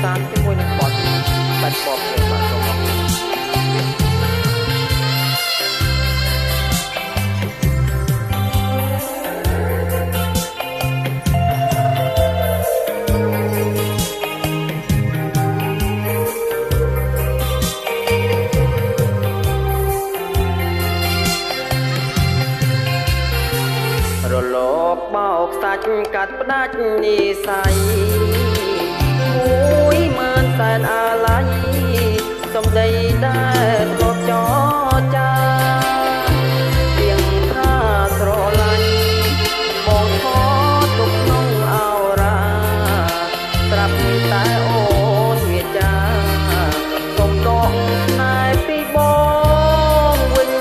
សានជាមួយនឹងបទបាច់បបព្រះបាទសូមអរគុណរលកបោកសាច់កាត់ផ្ដាច់និស័យមួយម៉ឺនសែនអាឡ័យសំដីដែលធ្លាប់ចរចាទៀងថាស្រឡាញ់បងខទុកក្នុងអោរាត្រាប់តែអូនវាចាសុំដកណែពីបងវិញ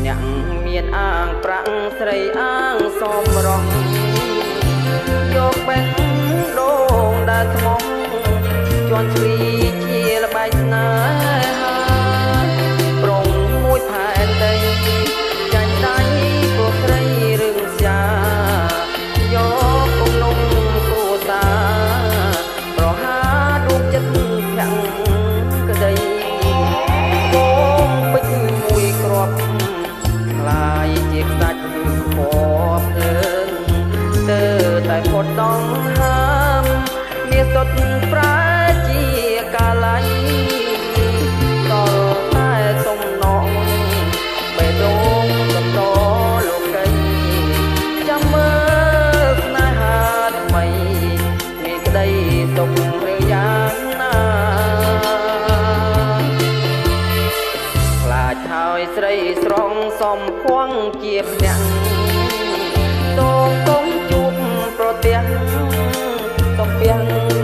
អ្នកមានអាងប្រាក់ស្រីអាងសមរងយកបេះដូងដែលថ្មងជន់ឈ្លីជាល្បែងស្នេហាប្រងមួយផែនដីចាញ់ដៃពួកស្រីរឿងស្យាយកគំនុំគ្រួសារប្រហាដួងចិត្តខាំងក្តីបងពេជ្រមួយគ្រាប់ខ្លាយជាខ្សាច់ពណ៌ភ្លើងទៅតែផុតដងហើមមានសុទ្ធប្រែជាកាល័យដល់តែសំណងបេះដូងបន្តលោកីចាំមើលស្នេហាថ្មីមានក្តីសុខឬយ៉ាងណាខ្លាចហើយស្រីស្រងសំភួងជាភ្នាក់សូមកុំជួបប្រទះសំពះ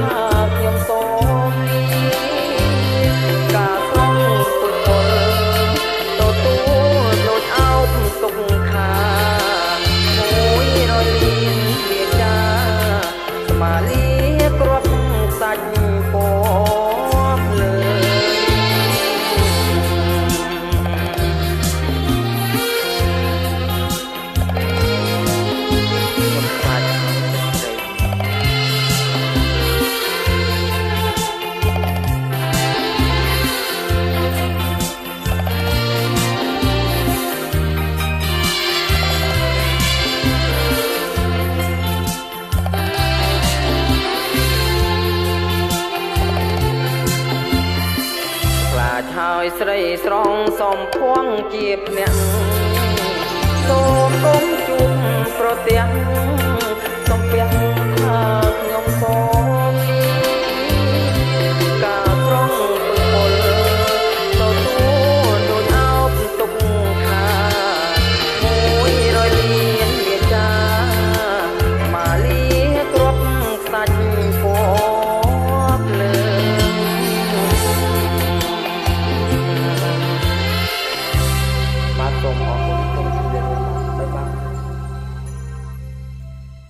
ថាខ្ញុំសូមការស្រងពុទ្ធពលទទួលដូចអោបទុកខាមួយរលៀនវាចាស្មាលាគ្រាប់សាច់ពណ៌ភ្លើងហើយស្រីស្រងសំភួងជាភ្នាក់សូមកុំជួបប្រទះ